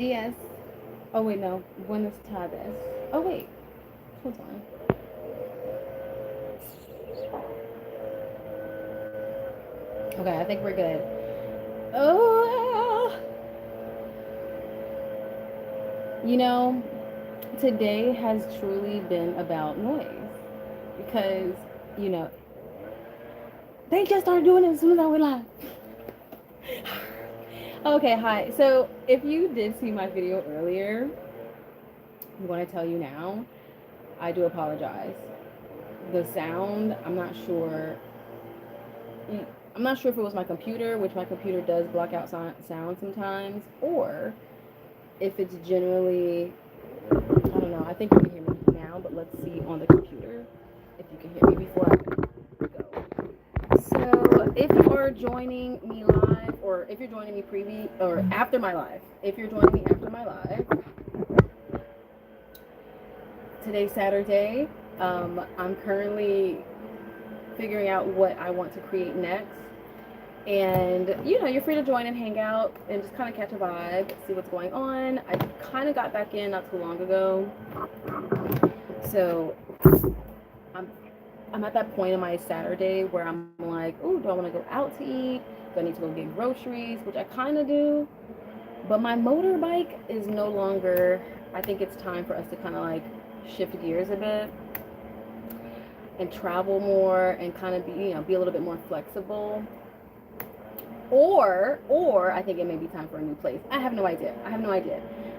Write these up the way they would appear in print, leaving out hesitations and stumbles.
Diaz. Oh wait, no. Buenas tardes. Oh wait, hold on. Okay, I think we're good. Oh, you know, today has truly been about noise because you know they just started doing it as soon as I went live. Okay, hi. So if you did see my video earlier, I'm going to tell you now. I do apologize. The sound, I'm not sure. I'm not sure if it was my computer, which my computer does block out sound sometimes, or if it's generally, I don't know. I think you can hear me now, but let's see on the computer if you can hear me before I go. So if you are joining me live, or if you're joining me or after my live, if you're joining me after my live, today's Saturday. I'm currently figuring out what I want to create next. And you're free to join and hang out and just kind of catch a vibe, see what's going on. I kind of got back in not too long ago, so I'm at that point in my Saturday where I'm like, oh, do I want to go out to eat? Do I need to go get groceries? Which I kind of do, but my motorbike is no longer. I think it's time for us to kind of like shift gears a bit and travel more and kind of be a little bit more flexible. Or I think it may be time for a new place. I have no idea.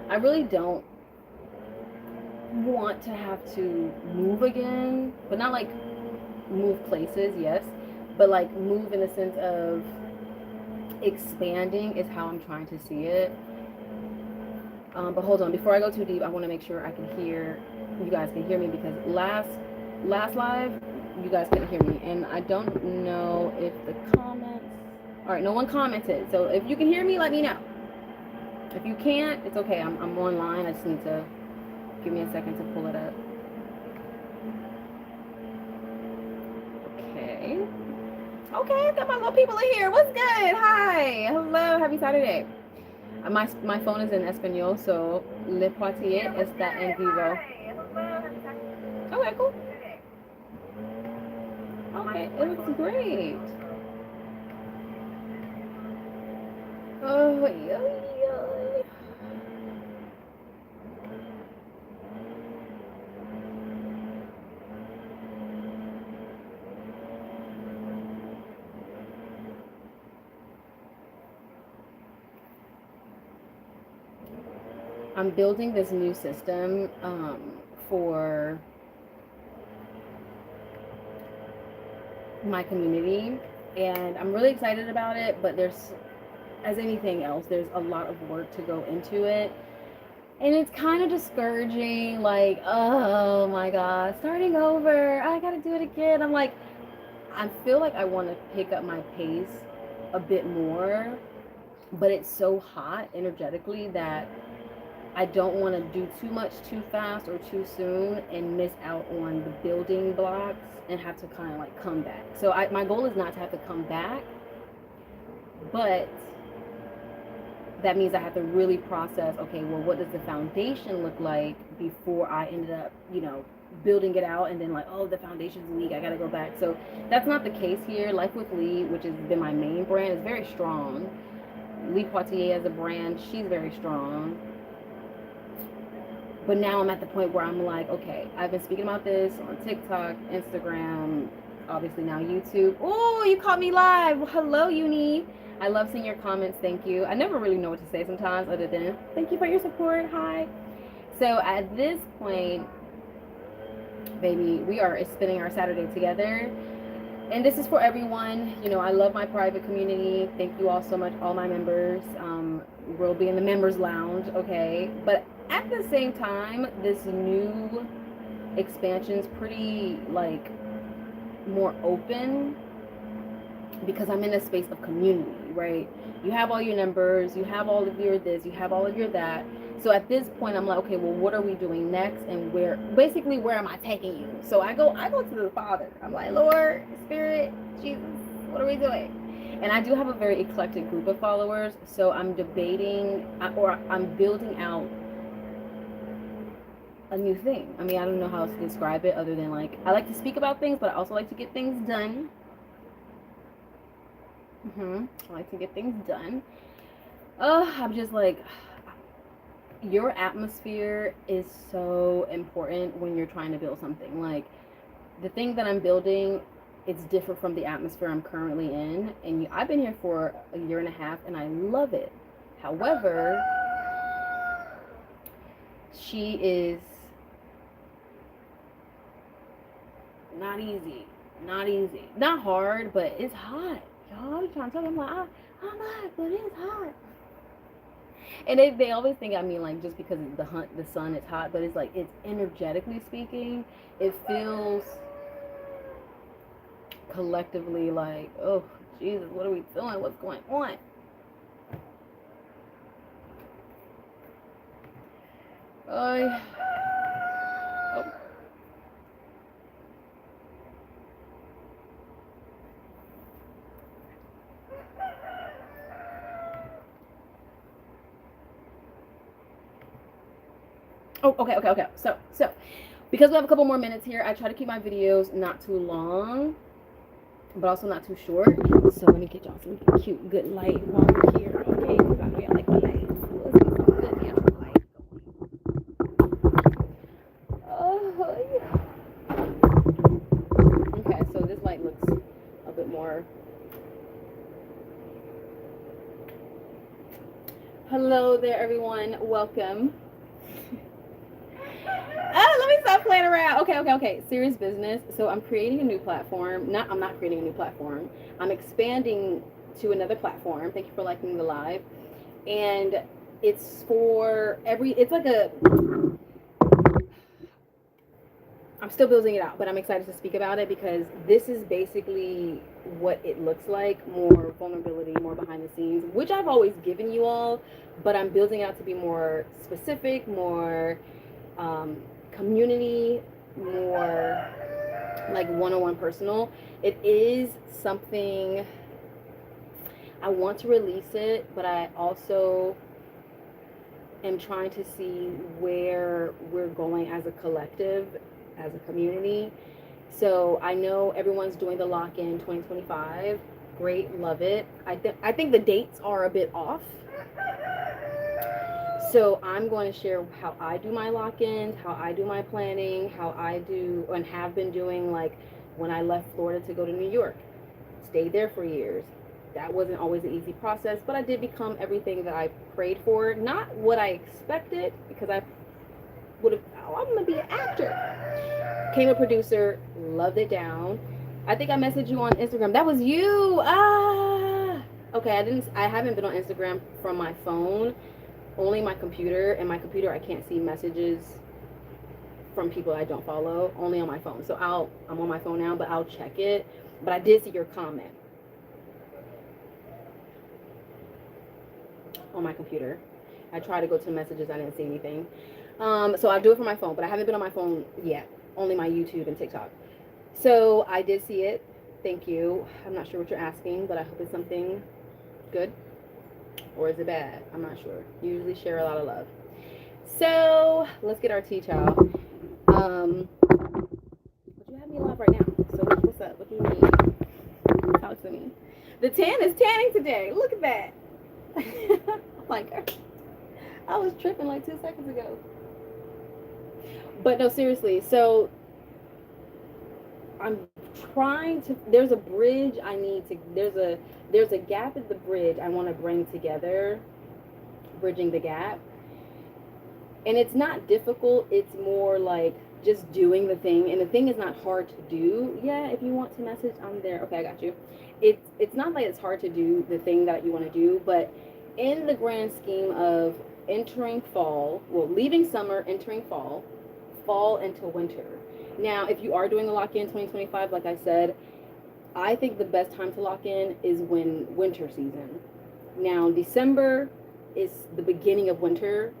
I really don't want to have to move again, but not like move places, yes, but like move in the sense of expanding is how I'm trying to see it. But hold on, before I go too deep, I want to make sure you guys can hear me, because last live you guys couldn't hear me, and I don't know if the comments. All right, no one commented, so if you can hear me, let me know. If you can't, it's okay. I'm online. I just need to give me a second to pull it up. Okay, got my little people in here. What's good? Hi, hello, happy Saturday. My phone is in Espanol, so Le Poitier está en vivo. Okay, cool. Okay, it looks great. Oh, yeah. I'm building this new system for my community, and I'm really excited about it, but as anything else, there's a lot of work to go into it. And it's kind of discouraging, like, oh my God, starting over, I gotta do it again. I'm like, I feel like I want to pick up my pace a bit more, but it's so hot energetically that I don't want to do too much too fast or too soon and miss out on the building blocks and have to kind of like come back. So my goal is not to have to come back, but that means I have to really process, okay, well, what does the foundation look like before I ended up, building it out, and then like, oh, the foundation's weak, I gotta go back. So that's not the case here. Life with Lee, which has been my main brand, is very strong. Lee Poitier as a brand, she's very strong. But now I'm at the point where I'm like, okay, I've been speaking about this on TikTok, Instagram, obviously now YouTube. Oh, you caught me live. Well, hello, Uni. I love seeing your comments. Thank you. I never really know what to say sometimes other than thank you for your support. Hi. So at this point, baby, we are spending our Saturday together. And this is for everyone. I love my private community. Thank you all so much, all my members. We'll be in the members lounge, okay? But at the same time, this new expansion is pretty like more open because I'm in a space of community, right? You have all your numbers, you have all of your this, you have all of your that. So at this point, I'm like, okay, well, what are we doing next, and where am I taking you? So I go to the Father. I'm like, Lord, Spirit, Jesus, what are we doing? And I do have a very eclectic group of followers, so I'm debating or I'm building out a new thing. I mean, I don't know how else to describe it other than like I like to speak about things, but I also like to get things done. I like to get things done. I'm just like, your atmosphere is so important when you're trying to build something. Like, the thing that I'm building, it's different from the atmosphere I'm currently in. And I've been here for a year and a half, and I love it. However, she is not easy. Not easy. Not hard, but it's hot. Y'all, I'm trying to tell them, like, I'm hot, but it's hot. And they always think I mean like just because the sun is hot, but it's like it's energetically speaking, it feels collectively like, oh Jesus, what are we doing? What's going on? Oh. Oh, okay. So, because we have a couple more minutes here, I try to keep my videos not too long, but also not too short. So let me get y'all some cute, good light while we're here, okay? Because I know y'all like my lights. Let's get some good damn light going. Oh, yeah. Okay, so this light looks a bit more. Hello there, everyone. Welcome. Let me stop playing around. Okay. Serious business. So I'm creating a new platform. I'm not creating a new platform. I'm expanding to another platform. Thank you for liking the live. And it's for it's like I'm still building it out, but I'm excited to speak about it because this is basically what it looks like, more vulnerability, more behind the scenes, which I've always given you all, but I'm building it out to be more specific, more community, more like one-on-one personal. It is something I want to release it, but I also am trying to see where we're going as a collective, as a community. So I know everyone's doing the lock-in 2025. Great, love it. I think the dates are a bit off. So I'm going to share how I do my lock-ins, how I do my planning, how I do and have been doing, like when I left Florida to go to New York. Stayed there for years. That wasn't always an easy process, but I did become everything that I prayed for. Not what I expected, because I would have, I'm going to be an actor. Became a producer, loved it down. I think I messaged you on Instagram. That was you. Okay, I haven't been on Instagram from my phone. Only my computer, and my computer I can't see messages from people I don't follow, only on my phone. So I'm on my phone now, but I'll check it. But I did see your comment on my computer. I tried to go to the messages, I didn't see anything. So I'll do it from my phone, but I haven't been on my phone yet, only my YouTube and TikTok. So I did see it. Thank you. I'm not sure what you're asking, but I hope it's something good. Or is it bad? I'm not sure. You usually share a lot of love. So let's get our tea, child. But you have me live right now. So what's up? What do you need? Talk to me. The tan is tanning today. Look at that. Oh my God. I was tripping like 2 seconds ago. But no, seriously. So I'm trying to, there's a bridge I need to, there's a gap at the bridge I want to bring together, bridging the gap. And it's not difficult, it's more like just doing the thing. And the thing is not hard to do. Yeah, if you want to message, I'm there. Okay, I got you. It's not like it's hard to do the thing that you want to do, but in the grand scheme of entering fall, well, leaving summer, entering fall into winter. Now, if you are doing a lock-in 2025, like I said, I think the best time to lock in is when winter season. Now, December is the beginning of winter.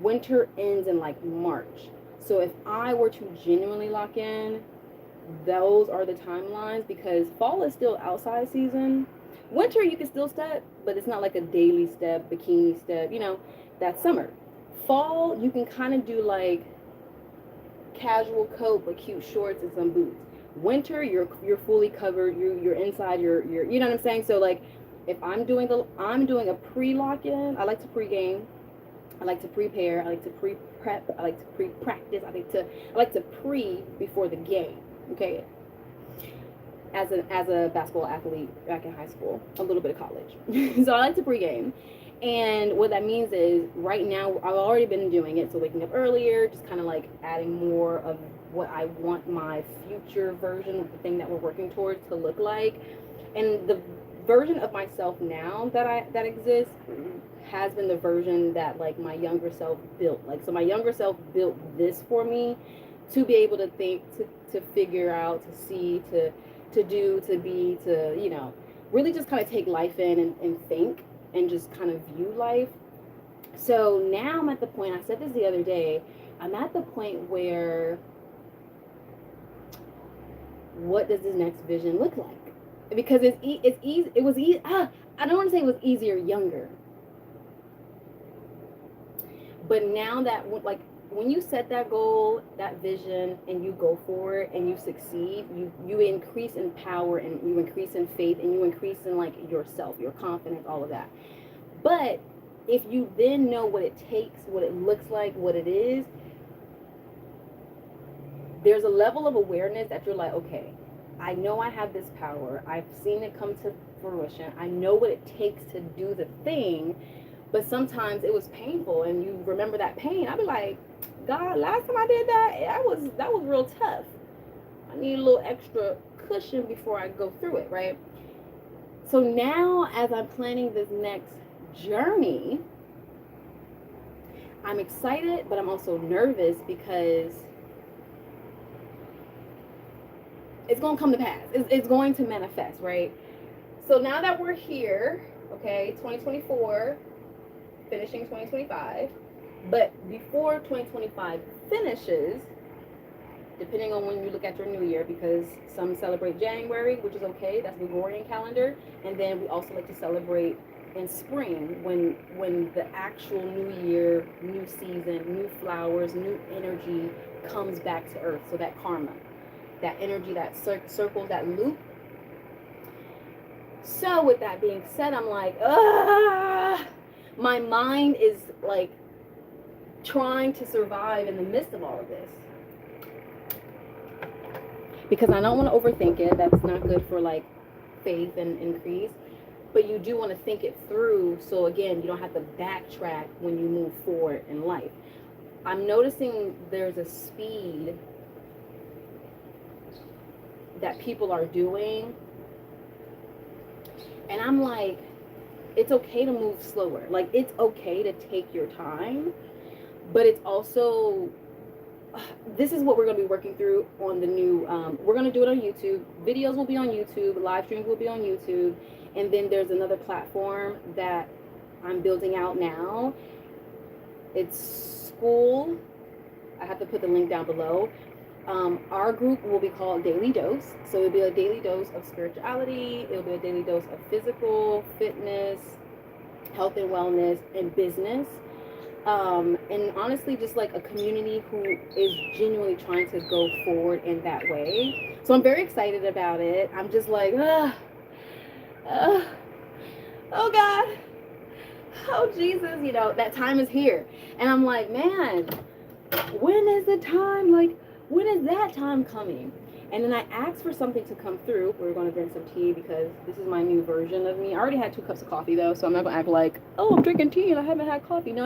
Winter ends in like March. So if I were to genuinely lock in, those are the timelines, because fall is still outside season. Winter, you can still step, but it's not like a daily step, bikini step, you know, that's summer. Fall, you can kind of do like casual coat but cute shorts and some boots. Winter, you're fully covered. You're inside. You're you know what I'm saying. So like, if I'm doing a pre-lock in. I like to pre-game. I like to prepare. I like to pre-prep. I like to pre-practice. I like to pre before the game. Okay. As a basketball athlete back in high school, a little bit of college. So I like to pre-game. And what that means is right now I've already been doing it. So waking up earlier, just kind of like adding more of what I want my future version of the thing that we're working towards to look like. And the version of myself now that exists has been the version that like my younger self built. Like, so my younger self built this for me to be able to think, to figure out, to see, to do, to be, to, you know, really just kind of take life in and think and just kind of view life. So now I'm at the point, I said this the other day, I'm at the point where what does this next vision look like? Because it's easy. It was easy. I don't want to say it was easier younger, but now that like when you set that goal, that vision, and you go for it and you succeed, you increase in power and you increase in faith and you increase in like yourself, your confidence, all of that. But if you then know what it takes, what it looks like, what it is, there's a level of awareness that you're like, okay, I know I have this power. I've seen it come to fruition. I know what it takes to do the thing. But sometimes it was painful, and you remember that pain. I'd be like, God, last time I did that, that was real tough. I need a little extra cushion before I go through it, right? So now, as I'm planning this next journey, I'm excited, but I'm also nervous because it's going to come to pass. It's going to manifest, right? So now that we're here, okay, 2024, finishing 2025, but before 2025 finishes, depending on when you look at your new year, because some celebrate January, which is okay, that's Gregorian calendar, and then we also like to celebrate in spring when the actual new year, new season, new flowers, new energy comes back to earth. So that karma, that energy that circles that loop. So with that being said, I'm like, my mind is like trying to survive in the midst of all of this, because I don't want to overthink it. That's not good for like faith and increase. But you do want to think it through, so again, you don't have to backtrack when you move forward in life. I'm noticing there's a speed that people are doing, and I'm like, it's okay to move slower. Like, it's okay to take your time, but it's also, this is what we're going to be working through on the new, we're going to do it on YouTube. Videos will be on YouTube, live streams will be on YouTube, and then there's another platform that I'm building out now. It's school. I have to put the link down below. Our group will be called Daily Dose. So it'll be a daily dose of spirituality. It'll be a daily dose of physical, fitness, health and wellness, and business. And honestly, just like a community who is genuinely trying to go forward in that way. So I'm very excited about it. I'm just like, oh God, oh Jesus, you know, that time is here. And I'm like, man, when is the time? Like, when is that time coming? And then I asked for something to come through. We're going to drink some tea because this is my new version of me. I already had 2 cups of coffee though, so I'm not going to act like, oh, I'm drinking tea and I haven't had coffee. No.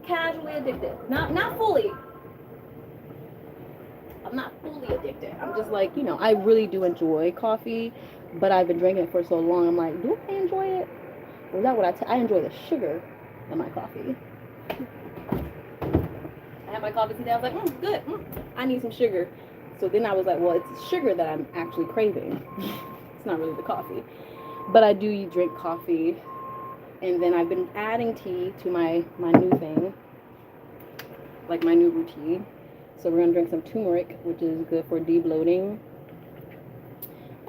Casually addicted. Not fully. I'm not fully addicted. I'm just like, you know, I really do enjoy coffee, but I've been drinking it for so long. I'm like, do I enjoy it? Or is that what I enjoy the sugar in my coffee. I had my coffee today. I was like, good. I need some sugar. So then I was like, well, it's sugar that I'm actually craving. It's not really the coffee. But I do drink coffee. And then I've been adding tea to my new thing, like my new routine. So we're going to drink some turmeric, which is good for debloating.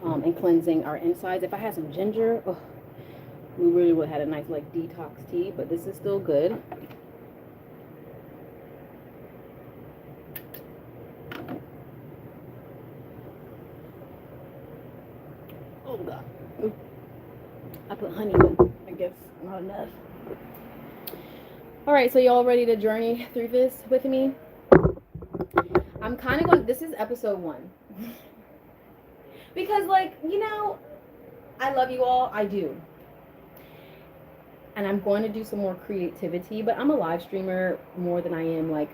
and cleansing our insides. If I had some ginger, oh, we really would have had a nice like detox tea, but this is still good. Oh God. I put honey, but I guess not enough. All right, so y'all ready to journey through this with me? I'm kind of going, this is episode 1. Because, like, you know, I love you all. I do. And I'm going to do some more creativity, but I'm a live streamer more than I am, like,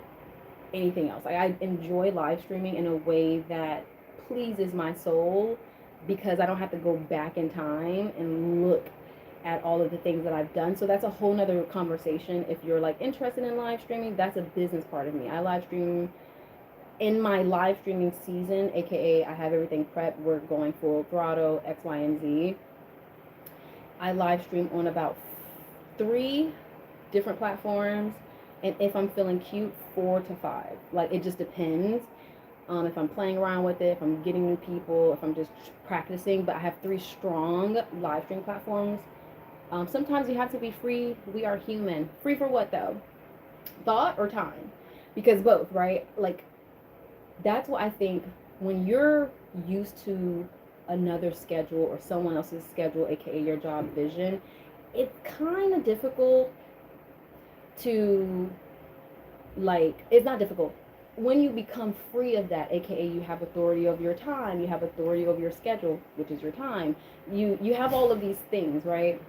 anything else. Like, I enjoy live streaming in a way that pleases my soul because I don't have to go back in time and look at all of the things that I've done. So that's a whole nother conversation. If you're, like, interested in live streaming, that's a business part of me. I live stream in my live streaming season, aka I have everything prepped. We're going full throttle, X, Y, and Z. I live stream on about 3 different platforms, and if I'm feeling cute, 4 to 5. Like, it just depends. If I'm playing around with it, if I'm getting new people, if I'm just practicing. But I have 3 strong live stream platforms. Sometimes you have to be free. We are human. Free for what though? Thought or time? Because both, right? Like, that's what I think when you're used to another schedule or someone else's schedule, aka your job vision, it's kind of difficult to, like, it's not difficult. When you become free of that, aka you have authority over your time, you have authority over your schedule, which is your time, you have all of these things, right?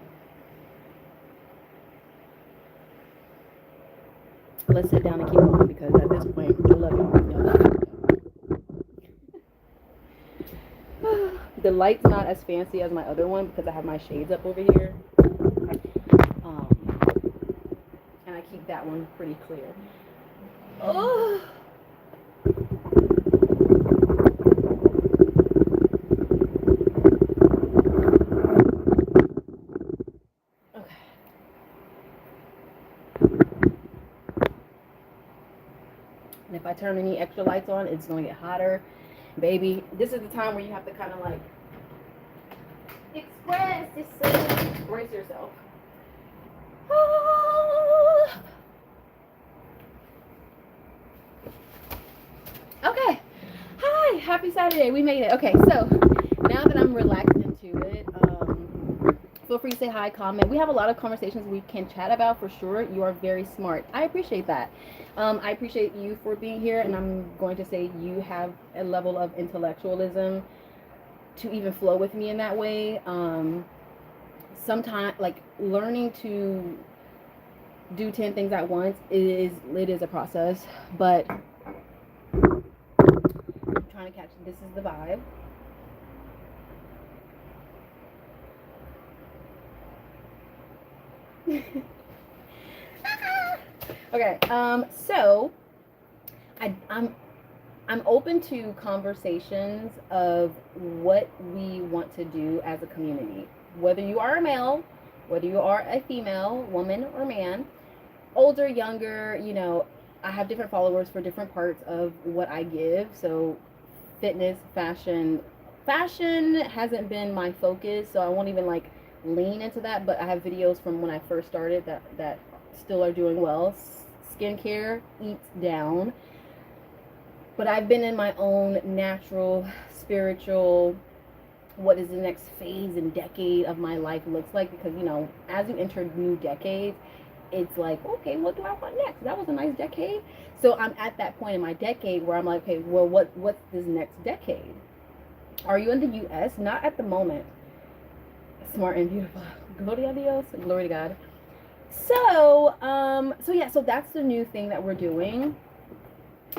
Let's sit down and keep going because at this point, I love y'all. The light's not as fancy as my other one because I have my shades up over here. And I keep that one pretty clear. Oh. Okay. And if I turn any extra lights on, it's going to get hotter. Baby, this is the time where you have to kind of like express yourself. Brace yourself. Okay. Hi, happy Saturday. We made it. Okay, so now that I'm relaxed into it, feel free to say hi, comment. We have a lot of conversations we can chat about for sure. You are very smart. I appreciate that. I appreciate you for being here, and I'm going to say you have a level of intellectualism to even flow with me in that way. Sometimes, like, learning to do 10 things at once is a process, but I'm trying to catch this is the vibe. Okay, so I'm open to conversations of what we want to do as a community. Whether you are a male, whether you are a female, woman or man, older, younger, you know, I have different followers for different parts of what I give. So fitness, fashion hasn't been my focus, so I won't even like lean into that, but I have videos from when I first started that still are doing well. Skincare eats down. But I've been in my own natural, spiritual, what is the next phase and decade of my life looks like, because, you know, as you enter new decades, it's like, okay, what do I want next? That was a nice decade. So I'm at that point in my decade where I'm like, okay, well, what's this next decade? Are you in the US? Not at the moment. Smart and beautiful. Gloria a Dios. Glory to God. So that's the new thing that we're doing.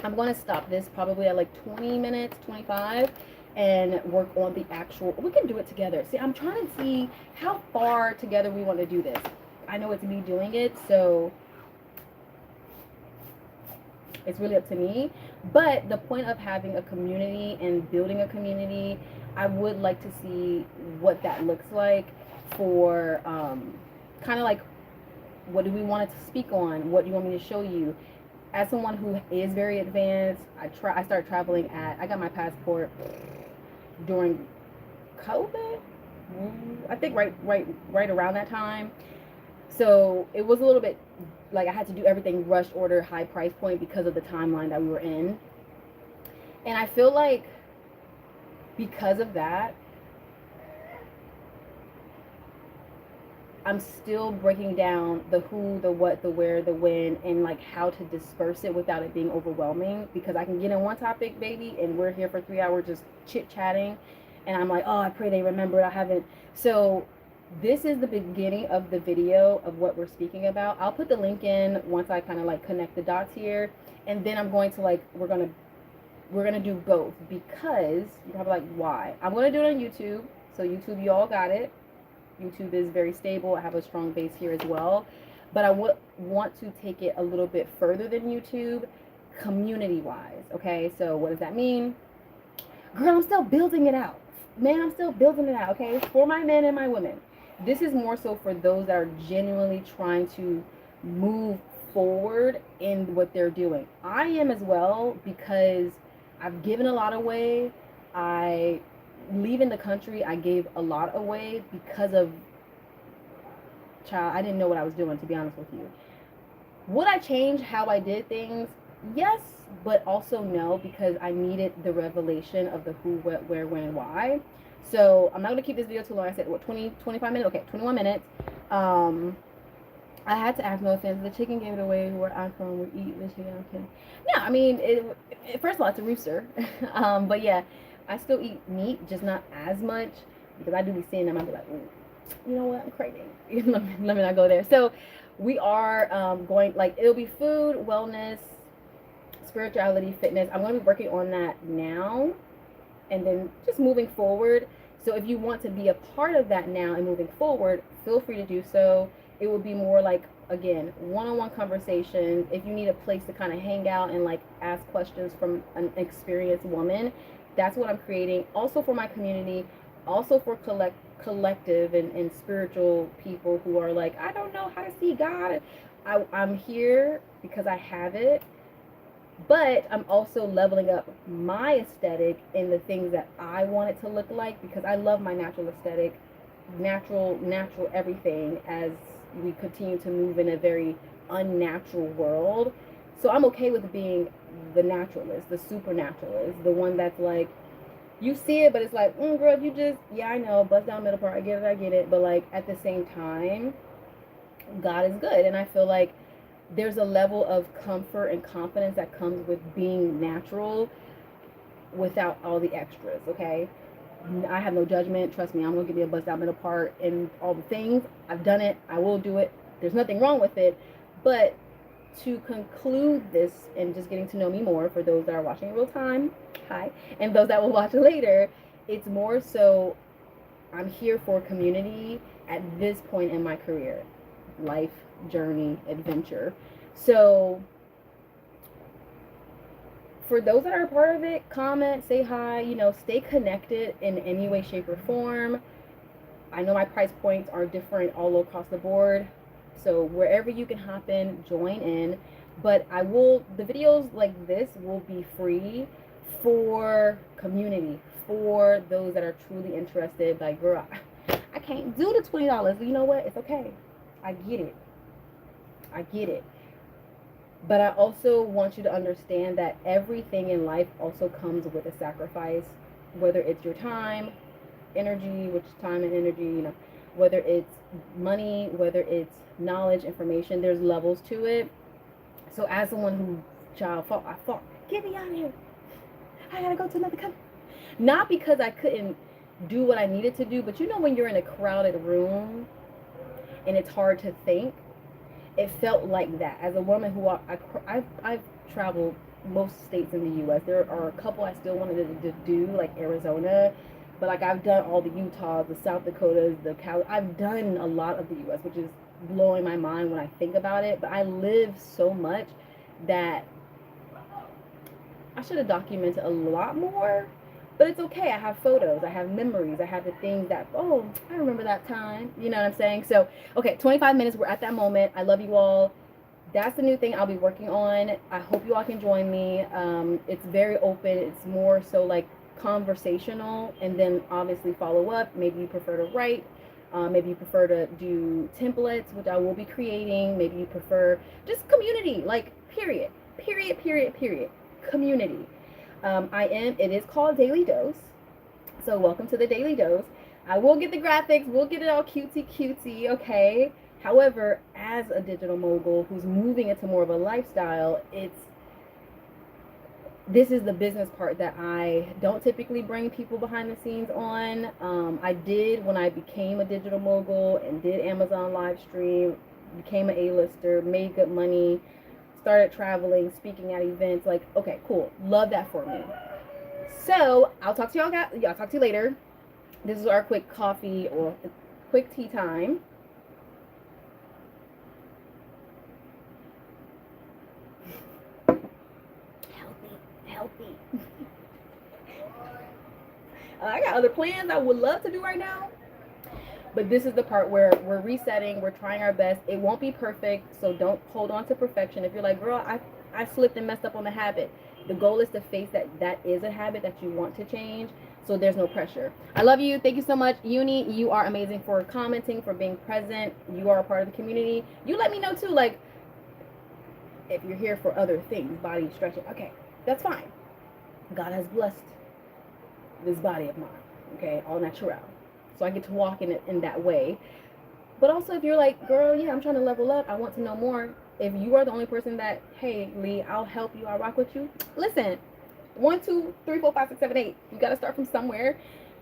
I'm going to stop this probably at like 20 minutes, 25, and work on the actual, we can do it together. See, I'm trying to see how far together we want to do this. I know it's me doing it, so it's really up to me. But the point of having a community and building a community, I would like to see what that looks like for kind of like, what do we want it to speak on? What do you want me to show you? As someone who is very advanced, I started traveling I got my passport during COVID. I think right around that time. So it was a little bit like I had to do everything rush order, high price point because of the timeline that we were in. And I feel like because of that, I'm still breaking down the who, the what, the where, the when, and like how to disperse it without it being overwhelming. Because I can get in one topic, baby, and we're here for 3 hours just chit chatting, and I'm like, oh, I pray they remember it. I haven't. So this is the beginning of the video of what we're speaking about. I'll put the link in once I kind of like connect the dots here, and then I'm going to like we're gonna do both because you're probably like, why? I'm gonna do it on YouTube. So YouTube, you all got it. YouTube is very stable. I have a strong base here as well. But I want to take it a little bit further than YouTube, community-wise, okay? So what does that mean? Girl, I'm still building it out. Man, I'm still building it out, okay? For my men and my women. This is more so for those that are genuinely trying to move forward in what they're doing. I am as well because I've given a lot away. Leaving the country, I gave a lot away because of I didn't know what I was doing, to be honest with you. Would I change how I did things? Yes, but also no, because I needed the revelation of the who, what, where, when, and why. So I'm not going to keep this video too long. I said, what, 25 minutes? Okay, 21 minutes. I had to ask, no offense, the chicken gave it away where I'm from. We eat the chicken. I'm kidding. No, I mean, first of all, it's a rooster. But yeah, I still eat meat, just not as much, because I do be seeing them. I'll be like, you know what, I'm craving. let me not go there. So we are going, like, it'll be food, wellness, spirituality, fitness. I'm going to be working on that now and then just moving forward. So if you want to be a part of that now and moving forward, feel free to do so. It will be more like, again, one-on-one conversations. If you need a place to kind of hang out and like ask questions from an experienced woman, that's what I'm creating. Also for my community, also for collective and spiritual people who are like, I don't know how to see God. I'm here because I have it, but I'm also leveling up my aesthetic in the things that I want it to look like, because I love my natural aesthetic, natural everything, as we continue to move in a very unnatural world. So I'm okay with being the naturalist, the supernaturalist, the one that's like, you see it, but it's like, girl, you just, yeah, I know, bust down middle part, I get it. But like at the same time, God is good. And I feel like there's a level of comfort and confidence that comes with being natural without all the extras, okay? I have no judgment. Trust me, I'm going to give you a bust down middle part and all the things. I've done it. I will do it. There's nothing wrong with it. But to conclude this and just getting to know me more, for those that are watching in real time, hi, and those that will watch later, it's more so I'm here for community at this point in my career, life, journey, adventure. So for those that are a part of it, comment, say hi, stay connected in any way, shape, or form. I know my price points are different all across the board. So wherever you can hop in, join in. But the videos like this will be free for community, for those that are truly interested. Like, girl, I can't do the $20. You know what? It's okay. I get it. But I also want you to understand that everything in life also comes with a sacrifice, whether it's your time, energy, which is time and energy, whether it's money, whether it's knowledge, information, there's levels to it. So as someone who, I fought, get me out of here. I gotta go to another country. Not because I couldn't do what I needed to do, but when you're in a crowded room and it's hard to think, it felt like that. As a woman who I've traveled most states in the U.S. There are a couple I still wanted to do, like Arizona, but like I've done all the Utahs, the South Dakotas, the Cal. I've done a lot of the U.S., which is blowing my mind when I think about it. But I live so much that I should have documented a lot more. But it's okay. I have photos. I have memories. I have the things that, I remember that time. You know what I'm saying? So, okay, 25 minutes. We're at that moment. I love you all. That's the new thing I'll be working on. I hope you all can join me. It's very open. It's more so like conversational, and then obviously follow up. Maybe you prefer to write. Maybe you prefer to do templates, which I will be creating. Maybe you prefer just community, like period, period, period, period, community. It is called Daily Dose. So welcome to the Daily Dose. I will get the graphics. We'll get it all cutesy cutesy, okay? However, as a digital mogul who's moving into more of a lifestyle, this is the business part that I don't typically bring people behind the scenes on. I did when I became a digital mogul and did Amazon live stream, became an A-lister, made good money, started traveling, speaking at events. Like, okay, cool. Love that for me. So I'll talk to y'all. I'll talk to you later. This is our quick coffee or quick tea time. Healthy. I got other plans I would love to do right now, but this is the part where we're resetting. We're trying our best. It won't be perfect, so don't hold on to perfection. If you're like, girl, I slipped and messed up on the habit, the goal is to face that is a habit that you want to change, so there's no pressure. I love you. Thank you so much. Uni, you are amazing for commenting, for being present. You are a part of the community. You let me know too, like, if you're here for other things, body stretching. Okay, that's fine. God has blessed this body of mine, okay, all natural. So I get to walk in it in that way. But also, if you're like, girl, yeah, I'm trying to level up, I want to know more. If you are the only person that, hey, Lee, I'll help you, I'll rock with you. Listen, 1, 2, 3, 4, 5, 6, 7, 8. You got to start from somewhere,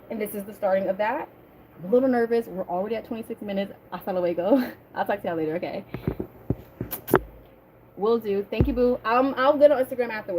and this is the starting of that. I'm a little nervous. We're already at 26 minutes. Hasta luego. I'll talk to y'all later, okay? Will do. Thank you, boo. I'll get on Instagram afterwards.